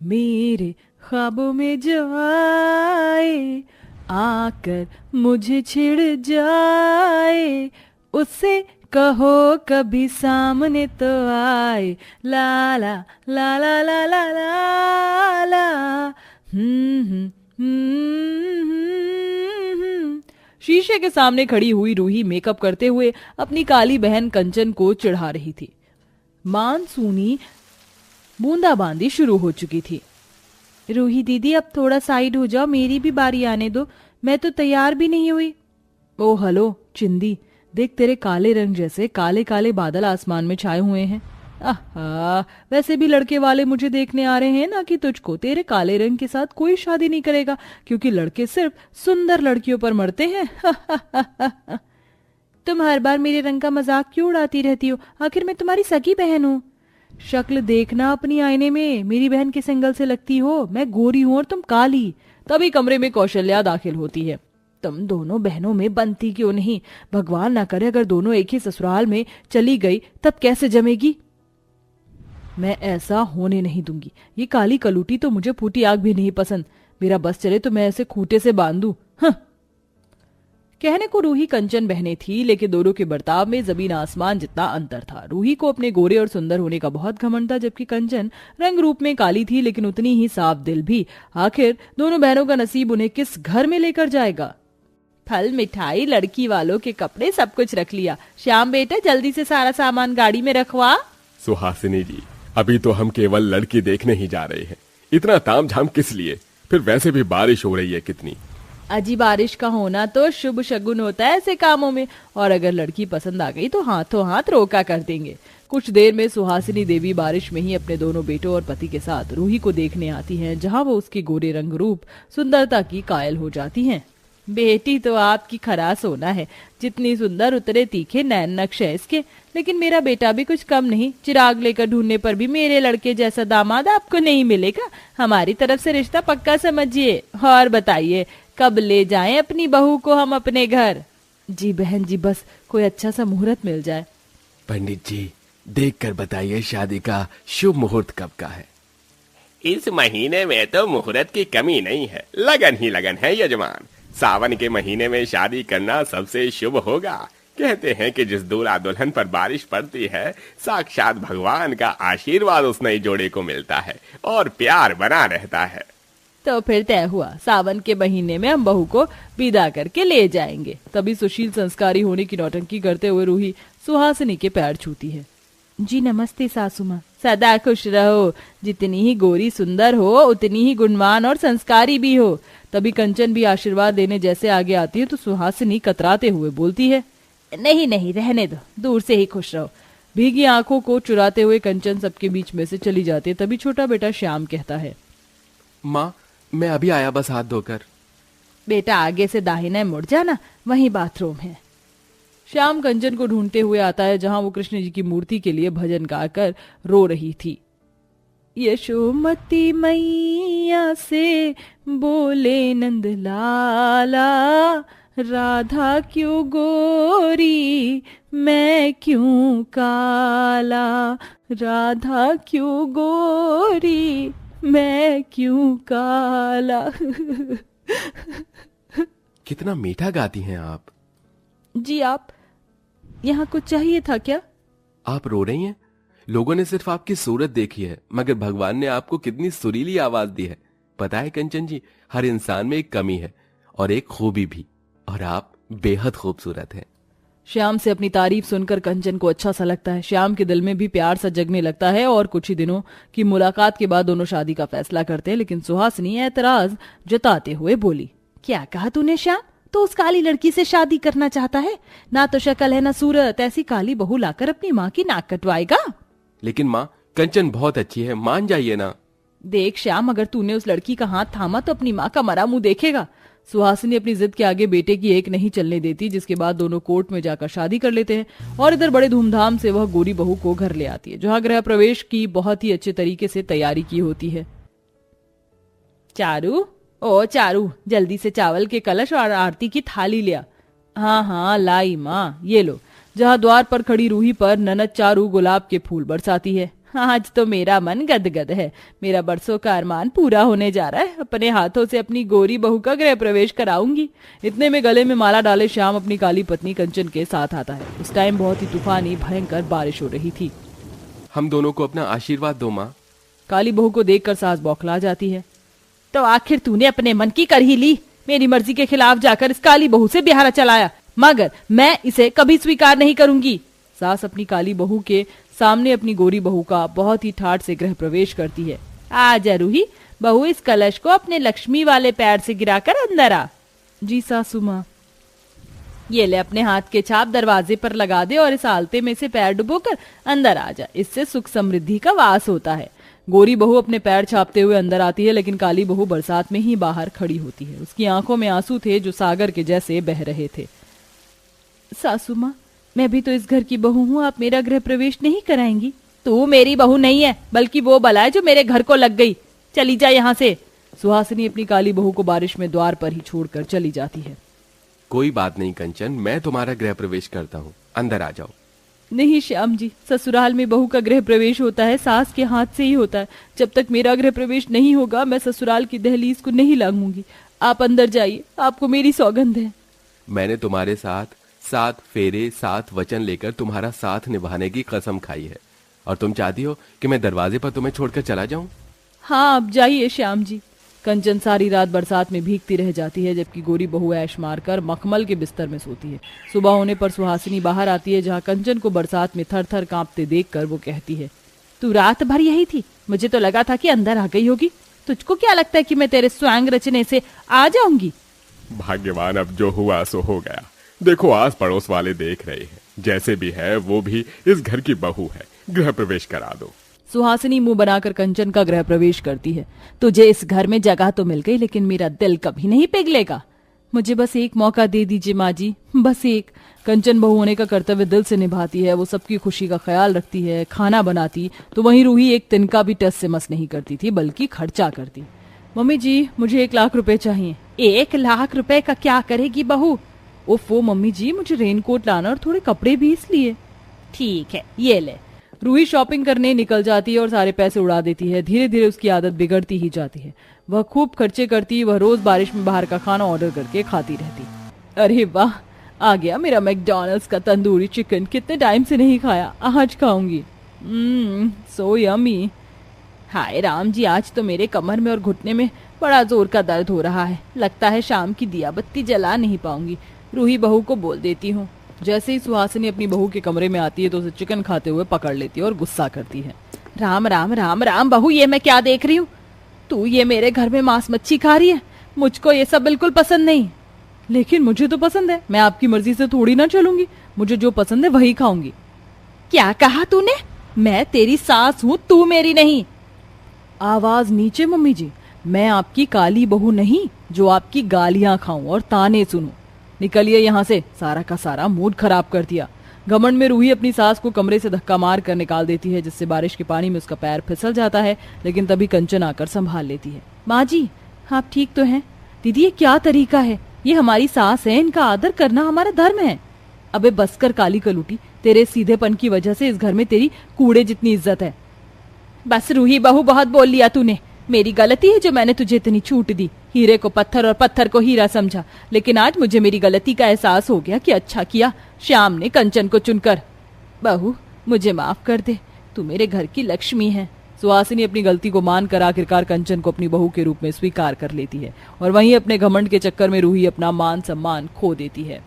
मेरे ख्वाबों में जो आए, आकर मुझे छिड़ जाए, उससे कहो कभी सामने तो आए। ला ला ला ला ला ला ला ला। हम्म शीशे के सामने खड़ी हुई रूही मेकअप करते हुए अपनी काली बहन कंचन को चिढ़ा रही थी। मानसूनी बूंदाबांदी शुरू हो चुकी थी। रूही दीदी अब थोड़ा साइड हो जाओ, मेरी भी बारी आने दो, मैं तो तैयार भी नहीं हुई। ओ हेलो चिंदी, देख तेरे काले रंग जैसे काले काले बादल आसमान में छाए हुए हैं। आहा, वैसे भी लड़के वाले मुझे देखने आ रहे हैं ना कि तुझको। तेरे काले रंग के साथ कोई शादी नहीं करेगा, क्योंकि लड़के सिर्फ सुंदर लड़कियों पर मरते हैं। तुम हर बार मेरे रंग का मजाक क्यों उड़ाती रहती हो? आखिर मैं तुम्हारी सगी बहन हूँ। शक्ल देखना अपनी आईने में, मेरी बहन किस एंगल से लगती हो? मैं गोरी हूं और तुम काली। तभी कमरे में कौशल्या दाखिल होती है। तुम दोनों बहनों में बनती क्यों नहीं? भगवान ना करे अगर दोनों एक ही ससुराल में चली गई तब कैसे जमेगी? मैं ऐसा होने नहीं दूंगी। ये काली कलूटी तो मुझे फूटी आग भी नहीं पसंद। मेरा बस चले तो मैं ऐसे खूंटे से बांध दूं। कहने को रूही कंचन बहने थी, लेकिन दोनों के बर्ताव में जमीन आसमान जितना अंतर था। रूही को अपने गोरे और सुंदर होने का बहुत घमंड था, जबकि कंचन रंग रूप में काली थी लेकिन उतनी ही साफ दिल भी। आखिर दोनों बहनों का नसीब उन्हें किस घर में लेकर जाएगा? फल मिठाई लड़की वालों के कपड़े सब कुछ रख लिया। श्याम बेटा जल्दी से सारा सामान गाड़ी में रखवा। सुहासिनी जी, अभी तो हम केवल लड़की देखने ही जा रहे हैं, इतना तामझाम किस लिए? फिर वैसे भी बारिश हो रही है कितनी। अजी बारिश का होना तो शुभ शगुन होता है ऐसे कामों में, और अगर लड़की पसंद आ गई तो हाथों हाथ रोका कर देंगे। कुछ देर में सुहासिनी देवी बारिश में ही अपने दोनों बेटों और पति के साथ रूही को देखने आती हैं, जहां वो उसके गोरे रंग रूप सुंदरता की कायल हो जाती हैं। बेटी तो आपकी खरा सोना है, जितनी सुंदर उतने तीखे नैन नक्श है इसके। लेकिन मेरा बेटा भी कुछ कम नहीं, चिराग लेकर ढूंढने पर भी मेरे लड़के जैसा दामाद आपको नहीं मिलेगा। हमारी तरफ से रिश्ता पक्का समझिए। और बताइए कब ले जाएं अपनी बहू को हम अपने घर? जी बहन जी, बस कोई अच्छा सा मुहूर्त मिल जाए। पंडित जी, देख कर बताइए शादी का शुभ मुहूर्त कब का है? इस महीने में तो मुहूर्त की कमी नहीं है, लगन ही लगन है यजमान। सावन के महीने में शादी करना सबसे शुभ होगा। कहते हैं कि जिस दूल्हा दुल्हन पर बारिश पड़ती है, साक्षात भगवान का आशीर्वाद उस नए जोड़े को मिलता है और प्यार बना रहता है। तो फिर तय हुआ, सावन के महीने में हम बहू को विदा करके ले जाएंगे। तभी सुशील संस्कारी होने की नौटंकी करते हुए रूही सुहासिनी के पैर छूती है। जी नमस्ते सासू माँ। सदा खुश रहो। जितनी ही गोरी सुंदर हो उतनी ही गुणवान और संस्कारी भी हो। तभी कंचन भी आशीर्वाद देने जैसे आगे आती है तो सुहासिनी कतराते हुए बोलती है, नहीं नहीं रहने दो, दूर से ही खुश रहो। भीगी आंखों को चुराते हुए कंचन सबके बीच में से चली जाती है। तभी छोटा बेटा श्याम कहता है, माँ मैं अभी आया, बस हाथ धोकर। बेटा आगे से दाहिने मुड़ जाना, वहीं बाथरूम है। श्याम कंचन को ढूंढते हुए आता है, जहां वो कृष्ण जी की मूर्ति के लिए भजन गाकर रो रही थी। यशोमती मैया से बोले नंद लाला, राधा क्यों गोरी मैं क्यों काला, राधा क्यों गोरी मैं क्यों काला। कितना मीठा गाती हैं आप। जी आप यहाँ कुछ चाहिए था क्या? आप रो रही हैं? लोगों ने सिर्फ आपकी सूरत देखी है, मगर भगवान ने आपको कितनी सुरीली आवाज दी है। पता है कंचन जी, हर इंसान में एक कमी है और एक खूबी भी, और आप बेहद खूबसूरत हैं। श्याम से अपनी तारीफ सुनकर कंचन को अच्छा सा लगता है। श्याम के दिल में भी प्यार सा जगने लगता है और कुछ ही दिनों की मुलाकात के बाद दोनों शादी का फैसला करते हैं। लेकिन सुहासिनी ऐतराज जताते हुए बोली, क्या कहा तूने श्याम? तो उस काली लड़की से शादी करना चाहता है? ना तो शक्ल है ना सूरत, ऐसी काली बहू लाकर अपनी माँ की नाक कटवाएगा? लेकिन माँ कंचन बहुत अच्छी है, मान जाइए ना। देख श्याम, अगर तूने उस लड़की का हाथ थामा तो अपनी माँ का मरा मुंह देखेगा। सुहासिनी अपनी जिद के आगे बेटे की एक नहीं चलने देती, जिसके बाद दोनों कोर्ट में जाकर शादी कर लेते हैं और इधर बड़े धूमधाम से वह गोरी बहू को घर ले आती है, जहां गृह प्रवेश की बहुत ही अच्छे तरीके से तैयारी की होती है। चारू, ओ चारू, जल्दी से चावल के कलश और आरती की थाली लिया। हाँ हाँ लाई माँ, ये लो। जहाँ द्वार पर खड़ी रूही पर ननद चारू गुलाब के फूल बरसाती है। आज तो मेरा मन गदगद है। मेरा बरसों का अरमान पूरा होने जा रहा है। अपने हाथों से अपनी गोरी बहू का गृह प्रवेश कराऊंगी। इतने में गले में माला डाले श्याम अपनी काली पत्नी कंचन के साथ आता है। उस टाइम बहुत ही तूफानी भयंकर बारिश हो रही थी। हम दोनों को अपना आशीर्वाद दो माँ। काली बहू को देखकर सास बौखला जाती है। तो आखिर तूने अपने मन की कर ही ली। मेरी मर्जी के खिलाफ जाकर इस काली बहू से ब्याह चलाया, मगर मैं इसे कभी स्वीकार नहीं करूंगी। सास अपनी काली बहू के सामने अपनी गोरी बहू का बहुत ही ठाठ से गृह प्रवेश करती है। आजा रूही बहू, इस कलश को अपने लक्ष्मी वाले पैर से गिराकर अंदर आ। जी सासू माँ। ये ले अपने हाथ के छाप दरवाजे पर लगा दे और इस आलते में से पैर डुबोकर अंदर आ जा। इससे सुख समृद्धि का वास होता है। गोरी बहू अपने पैर छापते हुए अंदर आती है, लेकिन काली बहू बरसात में ही बाहर खड़ी होती है। उसकी आंखों में आंसू थे जो सागर के जैसे बह रहे थे। सासू माँ, मैं भी तो इस घर की बहू हूँ, आप मेरा गृह प्रवेश नहीं कराएंगी? तू मेरी बहू नहीं है, बल्कि वो बला है जो मेरे घर को लग गई। चली जा यहाँ से। सुहासिनी अपनी काली बहू को बारिश में द्वार पर ही छोड़कर चली जाती है। कोई बात नहीं कंचन, मैं तुम्हारा गृह प्रवेश करता हूँ, अंदर आ जाओ। नहीं श्याम जी, ससुराल में बहू का गृह प्रवेश होता है सास के हाथ से ही होता है। जब तक मेरा गृह प्रवेश नहीं होगा मैं ससुराल की दहलीज को नहीं लांघूंगी। आप अंदर जाइए, आपको मेरी सौगंध है। मैंने तुम्हारे साथ 7 फेरे 7 वचन लेकर तुम्हारा साथ निभाने की कसम खाई है, और तुम चाहती हो कि मैं दरवाजे पर तुम्हें छोड़कर चला जाऊं? हाँ, आप जाइए श्याम जी। कंचन सारी रात बरसात में भीगती रह जाती है, जबकि गोरी बहू ऐश मारकर मखमल के बिस्तर में सोती है। सुबह होने पर सुहासिनी बाहर आती है, जहाँ कंचन को बरसात में थर थर कांपते देखकर वो कहती है, तू रात भर यही थी? मुझे तो लगा था कि अंदर आ गई होगी। तुझको क्या लगता है कि मैं तेरे स्वांग रचने से आ जाऊंगी? भाग्यवान, अब जो हुआ सो हो गया। देखो आस पड़ोस वाले देख रहे हैं, जैसे भी है वो भी इस घर की बहू है, गृह प्रवेश करा दो। सुहासिनी मुंह बनाकर कंचन का गृह प्रवेश करती है। तुझे इस घर में जगह तो मिल गई, लेकिन मेरा दिल कभी नहीं पिघलेगा। मुझे बस एक मौका दे दीजिए माँ जी, बस एक। कंचन बहू होने का कर्तव्य दिल से निभाती है। वो सबकी खुशी का ख्याल रखती है। खाना बनाती तो वहीं रूही एक तिनका भी टस से मस नहीं करती थी, बल्कि खर्चा करती। मम्मी जी, मुझे 1 लाख रुपए चाहिए। 1 लाख रुपए का क्या करेगी बहू? ओफो मम्मी जी, मुझे रेनकोट लाना और थोड़े कपड़े भी इसलिए। ठीक है, ये ले। रूही शॉपिंग करने निकल जाती है और सारे पैसे उड़ा देती है। धीरे धीरे उसकी आदत बिगड़ती ही जाती है। वह खूब खर्चे करती। वह रोज बारिश में बाहर का खाना ऑर्डर करके खाती रहती। अरे वाह, आ गया मेरा मैकडॉनल्ड्स का तंदूरी चिकन। कितने टाइम से नहीं खाया, आज खाऊंगी। So yummy. हाय राम जी, आज तो मेरे कमर में और घुटने में बड़ा जोर का दर्द हो रहा है। लगता है शाम की दिया बत्ती जला नहीं पाऊंगी। रूही बहू को बोल देती हूँ। जैसे ही सुहासिनी अपनी बहू के कमरे में आती है तो उसे चिकन खाते हुए पकड़ लेती है और गुस्सा करती है। राम राम राम राम बहू, ये मैं क्या देख रही हूँ? तू ये मेरे घर में मांस मच्छी खा रही है। मुझको ये सब बिल्कुल पसंद नहीं। लेकिन मुझे तो पसंद है। मैं आपकी मर्जी से थोड़ी ना चलूंगी। मुझे जो पसंद है वही खाऊंगी। क्या कहा तूने? मैं तेरी सास हूँ, तू मेरी नहीं। आवाज नीचे मम्मी जी। मैं आपकी काली बहू नहीं जो आपकी गालियां खाऊं और ताने सुनूं। निकलिए यहाँ से। सारा का सारा मूड खराब कर दिया। घमंड में रूही अपनी सास को कमरे से धक्का मार कर निकाल देती है, जिससे बारिश के पानी में उसका पैर फिसल जाता है। लेकिन तभी कंचन आकर संभाल लेती है। माँ जी, आप ठीक तो हैं? दीदी, ये क्या तरीका है? ये हमारी सास है, इनका आदर करना हमारा धर्म है। अबे बस कर काली कलूटी, तेरे सीधेपन की वजह से इस घर में तेरी कूड़े जितनी इज्जत है। बस रूही बहू, बहुत बोल लिया तूने। मेरी गलती है जो मैंने तुझे इतनी छूट दी। हीरे को पत्थर और पत्थर को हीरा समझा, लेकिन आज मुझे मेरी गलती का एहसास हो गया कि अच्छा किया श्याम ने कंचन को चुनकर। बहू, मुझे माफ कर दे, तू मेरे घर की लक्ष्मी है। सुहासिनी अपनी गलती को मानकर आखिरकार कंचन को अपनी बहू के रूप में स्वीकार कर लेती है और वहीं अपने घमंड के चक्कर में रूही अपना मान सम्मान खो देती है।